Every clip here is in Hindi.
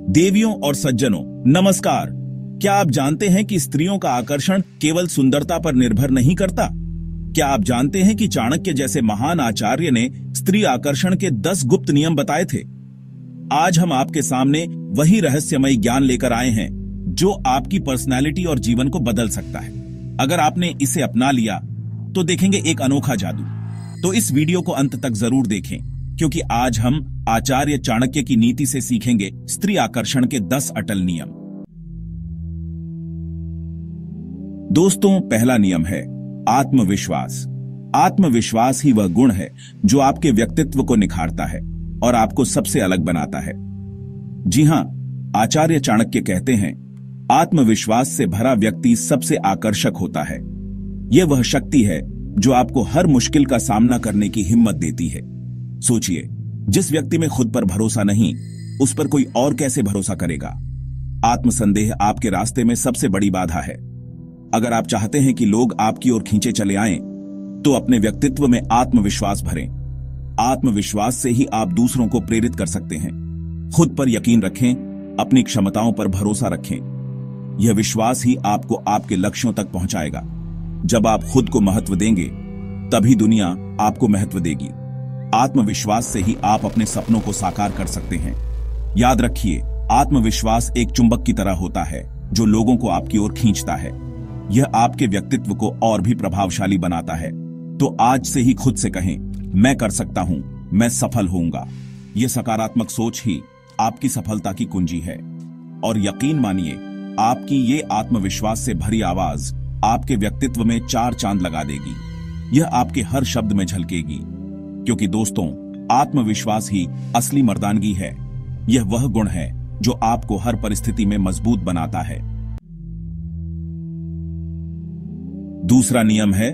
देवियों और सज्जनों, नमस्कार। क्या आप जानते हैं कि स्त्रियों का आकर्षण केवल सुंदरता पर निर्भर नहीं करता? क्या आप जानते हैं कि चाणक्य जैसे महान आचार्य ने स्त्री आकर्षण के 10 गुप्त नियम बताए थे? आज हम आपके सामने वही रहस्यमयी ज्ञान लेकर आए हैं जो आपकी पर्सनैलिटी और जीवन को बदल सकता है। अगर आपने इसे अपना लिया तो देखेंगे एक अनोखा जादू। तो इस वीडियो को अंत तक जरूर देखें, क्योंकि आज हम आचार्य चाणक्य की नीति से सीखेंगे स्त्री आकर्षण के 10 अटल नियम। दोस्तों, पहला नियम है आत्मविश्वास। आत्मविश्वास ही वह गुण है जो आपके व्यक्तित्व को निखारता है और आपको सबसे अलग बनाता है। जी हां, आचार्य चाणक्य कहते हैं, आत्मविश्वास से भरा व्यक्ति सबसे आकर्षक होता है। यह वह शक्ति है जो आपको हर मुश्किल का सामना करने की हिम्मत देती है। सोचिए, जिस व्यक्ति में खुद पर भरोसा नहीं, उस पर कोई और कैसे भरोसा करेगा? आत्मसंदेह आपके रास्ते में सबसे बड़ी बाधा है। अगर आप चाहते हैं कि लोग आपकी ओर खींचे चले आएं, तो अपने व्यक्तित्व में आत्मविश्वास भरें। आत्मविश्वास से ही आप दूसरों को प्रेरित कर सकते हैं। खुद पर यकीन रखें, अपनी क्षमताओं पर भरोसा रखें। यह विश्वास ही आपको आपके लक्ष्यों तक पहुंचाएगा। जब आप खुद को महत्व देंगे, तभी दुनिया आपको महत्व देगी। आत्मविश्वास से ही आप अपने सपनों को साकार कर सकते हैं। याद रखिए, आत्मविश्वास एक चुंबक की तरह होता है जो लोगों को आपकी ओर खींचता है। यह आपके व्यक्तित्व को और भी प्रभावशाली बनाता है। तो आज से ही खुद से कहें, मैं कर सकता हूं, मैं सफल होऊंगा। यह सकारात्मक सोच ही आपकी सफलता की कुंजी है। और यकीन मानिए, आपकी ये आत्मविश्वास से भरी आवाज आपके व्यक्तित्व में 4 चांद लगा देगी। यह आपके हर शब्द में झलकेगी, क्योंकि दोस्तों, आत्मविश्वास ही असली मर्दानगी है। यह वह गुण है जो आपको हर परिस्थिति में मजबूत बनाता है। दूसरा नियम है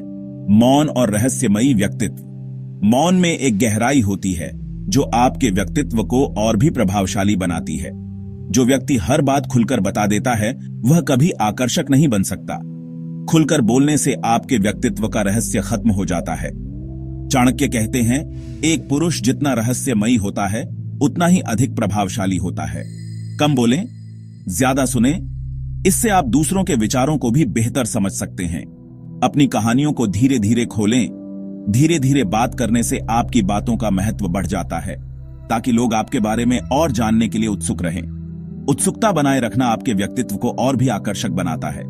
मौन और रहस्यमयी व्यक्तित्व। मौन में एक गहराई होती है जो आपके व्यक्तित्व को और भी प्रभावशाली बनाती है। जो व्यक्ति हर बात खुलकर बता देता है, वह कभी आकर्षक नहीं बन सकता। खुलकर बोलने से आपके व्यक्तित्व का रहस्य खत्म हो जाता है। चाणक्य कहते हैं, एक पुरुष जितना रहस्यमयी होता है, उतना ही अधिक प्रभावशाली होता है। कम बोलें, ज्यादा सुने। इससे आप दूसरों के विचारों को भी बेहतर समझ सकते हैं। अपनी कहानियों को धीरे धीरे खोलें। धीरे धीरे बात करने से आपकी बातों का महत्व बढ़ जाता है, ताकि लोग आपके बारे में और जानने के लिए उत्सुक रहें। उत्सुकता बनाए रखना आपके व्यक्तित्व को और भी आकर्षक बनाता है।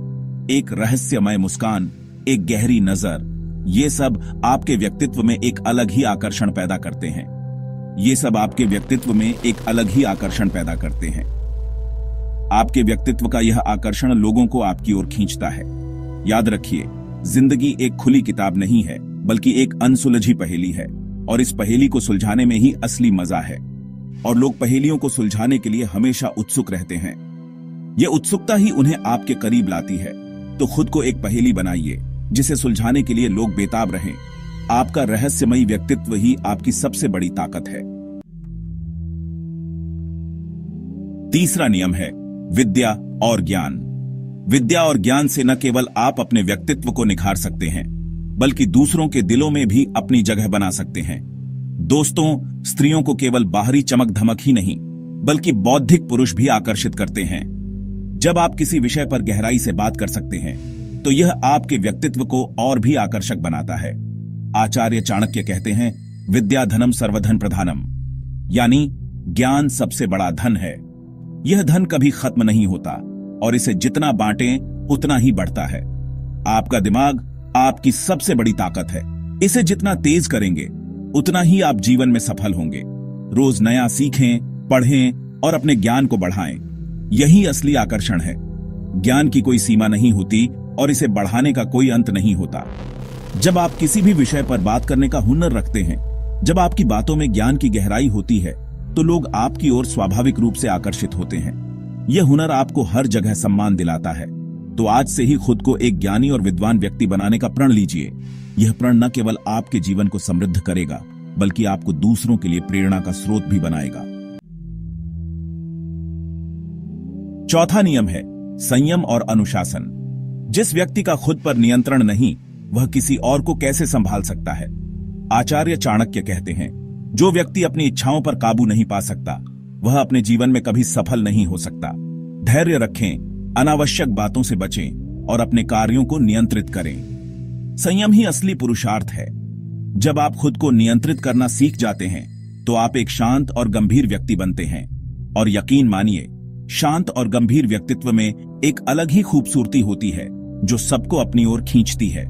एक रहस्यमय मुस्कान, एक गहरी नजर, ये सब आपके व्यक्तित्व में एक अलग ही आकर्षण पैदा करते हैं। ये सब आपके व्यक्तित्व में एक अलग ही आकर्षण पैदा करते हैं। आपके व्यक्तित्व का यह आकर्षण लोगों को आपकी ओर खींचता है। याद रखिए, जिंदगी एक खुली किताब नहीं है, बल्कि एक अनसुलझी पहेली है। और इस पहेली को सुलझाने में ही असली मजा है। और लोग पहेलियों को सुलझाने के लिए हमेशा उत्सुक रहते हैं। यह उत्सुकता ही उन्हें आपके करीब लाती है। तो खुद को एक पहेली बनाइए जिसे सुलझाने के लिए लोग बेताब रहें। आपका रहस्यमयी व्यक्तित्व ही आपकी सबसे बड़ी ताकत है। तीसरा नियम है विद्या और ज्ञान। विद्या और ज्ञान से न केवल आप अपने व्यक्तित्व को निखार सकते हैं, बल्कि दूसरों के दिलों में भी अपनी जगह बना सकते हैं। दोस्तों, स्त्रियों को केवल बाहरी चमक धमक ही नहीं, बल्कि बौद्धिक पुरुष भी आकर्षित करते हैं। जब आप किसी विषय पर गहराई से बात कर सकते हैं, तो यह आपके व्यक्तित्व को और भी आकर्षक बनाता है। आचार्य चाणक्य कहते हैं, विद्या धनम सर्वधन प्रधानम, यानी ज्ञान सबसे बड़ा धन है। यह धन कभी खत्म नहीं होता और इसे जितना बांटें उतना ही बढ़ता है। आपका दिमाग आपकी सबसे बड़ी ताकत है। इसे जितना तेज करेंगे, उतना ही आप जीवन में सफल होंगे। रोज नया सीखें, पढ़ें और अपने ज्ञान को बढ़ाएं। यही असली आकर्षण है। ज्ञान की कोई सीमा नहीं होती और इसे बढ़ाने का कोई अंत नहीं होता। जब आप किसी भी विषय पर बात करने का हुनर रखते हैं, जब आपकी बातों में ज्ञान की गहराई होती है, तो लोग आपकी ओर स्वाभाविक रूप से आकर्षित होते हैं। यह हुनर आपको हर जगह सम्मान दिलाता है। तो आज से ही खुद को एक ज्ञानी और विद्वान व्यक्ति बनाने का प्रण लीजिए। यह प्रण न केवल आपके जीवन को समृद्ध करेगा, बल्कि आपको दूसरों के लिए प्रेरणा का स्रोत भी बनाएगा। चौथा नियम है संयम और अनुशासन। जिस व्यक्ति का खुद पर नियंत्रण नहीं, वह किसी और को कैसे संभाल सकता है? आचार्य चाणक्य कहते हैं, जो व्यक्ति अपनी इच्छाओं पर काबू नहीं पा सकता, वह अपने जीवन में कभी सफल नहीं हो सकता। धैर्य रखें, अनावश्यक बातों से बचें और अपने कार्यों को नियंत्रित करें। संयम ही असली पुरुषार्थ है। जब आप खुद को नियंत्रित करना सीख जाते हैं तो आप एक शांत और गंभीर व्यक्ति बनते हैं। और यकीन मानिए, शांत और गंभीर व्यक्तित्व में एक अलग ही खूबसूरती होती है जो सबको अपनी ओर खींचती है।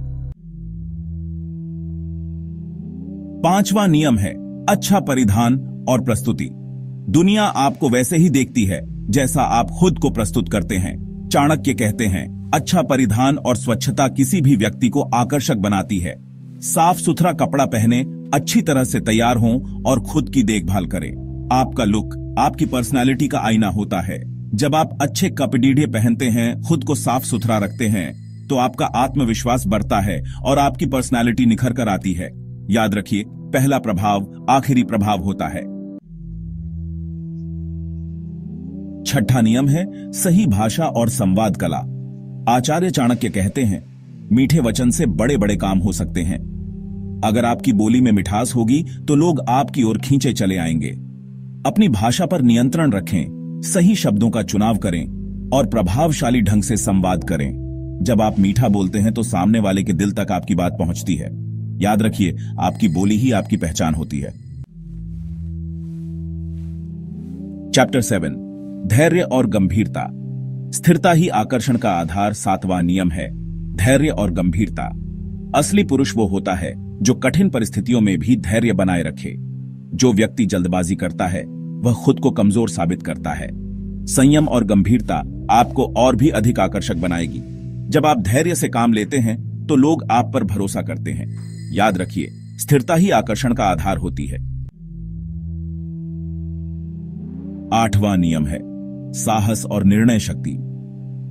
5वां नियम है अच्छा परिधान और प्रस्तुति। दुनिया आपको वैसे ही देखती है जैसा आप खुद को प्रस्तुत करते हैं। चाणक्य कहते हैं, अच्छा परिधान और स्वच्छता किसी भी व्यक्ति को आकर्षक बनाती है। साफ सुथरा कपड़ा पहने, अच्छी तरह से तैयार हों और खुद की देखभाल करें। आपका लुक आपकी पर्सनालिटी का आईना होता है। जब आप अच्छे कपड़े पहनते हैं, खुद को साफ सुथरा रखते हैं, तो आपका आत्मविश्वास बढ़ता है और आपकी पर्सनालिटी निखर कर आती है। याद रखिए, पहला प्रभाव आखिरी प्रभाव होता है। 6वां नियम है सही भाषा और संवाद कला। आचार्य चाणक्य कहते हैं, मीठे वचन से बड़े बड़े काम हो सकते हैं। अगर आपकी बोली में मिठास होगी तो लोग आपकी ओर खींचे चले आएंगे। अपनी भाषा पर नियंत्रण रखें, सही शब्दों का चुनाव करें और प्रभावशाली ढंग से संवाद करें। जब आप मीठा बोलते हैं तो सामने वाले के दिल तक आपकी बात पहुंचती है। याद रखिए, आपकी बोली ही आपकी पहचान होती है। चैप्टर 7, धैर्य और गंभीरता। स्थिरता ही आकर्षण का आधार। 7वां नियम है धैर्य और गंभीरता। असली पुरुष वो होता है जो कठिन परिस्थितियों में भी धैर्य बनाए रखे। जो व्यक्ति जल्दबाजी करता है वह खुद को कमजोर साबित करता है। संयम और गंभीरता आपको और भी अधिक आकर्षक बनाएगी। जब आप धैर्य से काम लेते हैं तो लोग आप पर भरोसा करते हैं। याद रखिए, स्थिरता ही आकर्षण का आधार होती है। 8वां नियम है साहस और निर्णय शक्ति।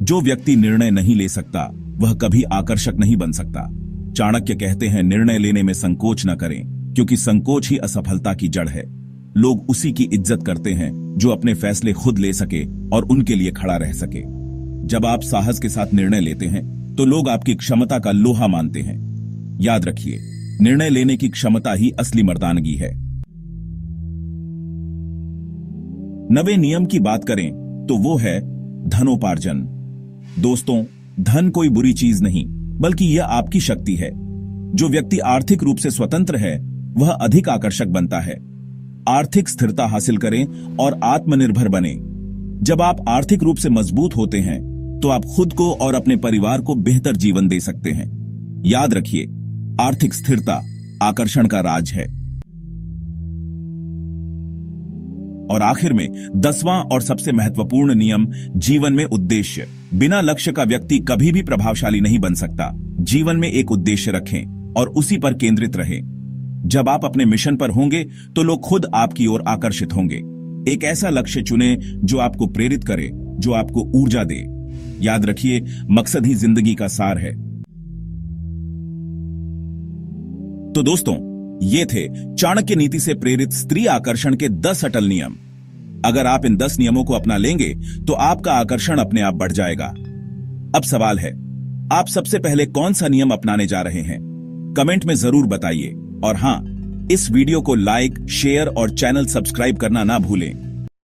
जो व्यक्ति निर्णय नहीं ले सकता वह कभी आकर्षक नहीं बन सकता। चाणक्य कहते हैं, निर्णय लेने में संकोच न करें, क्योंकि संकोच ही असफलता की जड़ है। लोग उसी की इज्जत करते हैं जो अपने फैसले खुद ले सके और उनके लिए खड़ा रह सके। जब आप साहस के साथ निर्णय लेते हैं तो लोग आपकी क्षमता का लोहा मानते हैं। याद रखिए, निर्णय लेने की क्षमता ही असली मर्दानगी है। 9वें नियम की बात करें तो वो है धनोपार्जन। दोस्तों, धन कोई बुरी चीज नहीं, बल्कि यह आपकी शक्ति है। जो व्यक्ति आर्थिक रूप से स्वतंत्र है वह अधिक आकर्षक बनता है। आर्थिक स्थिरता हासिल करें और आत्मनिर्भर बने। जब आप आर्थिक रूप से मजबूत होते हैं तो आप खुद को और अपने परिवार को बेहतर जीवन दे सकते हैं। याद रखिए, आर्थिक स्थिरता आकर्षण का राज है। और आखिर में 10वां और सबसे महत्वपूर्ण नियम, जीवन में उद्देश्य। बिना लक्ष्य का व्यक्ति कभी भी प्रभावशाली नहीं बन सकता। जीवन में एक उद्देश्य रखें और उसी पर केंद्रित रहें। जब आप अपने मिशन पर होंगे तो लोग खुद आपकी ओर आकर्षित होंगे। एक ऐसा लक्ष्य चुनें जो आपको प्रेरित करे, जो आपको ऊर्जा दे। याद रखिए, मकसद ही जिंदगी का सार है। तो दोस्तों, ये थे चाणक्य नीति से प्रेरित स्त्री आकर्षण के 10 अटल नियम। अगर आप इन 10 नियमों को अपना लेंगे तो आपका आकर्षण अपने आप बढ़ जाएगा। अब सवाल है, आप सबसे पहले कौन सा नियम अपनाने जा रहे हैं? कमेंट में जरूर बताइए। और हां, इस वीडियो को लाइक, शेयर और चैनल सब्सक्राइब करना ना भूलें।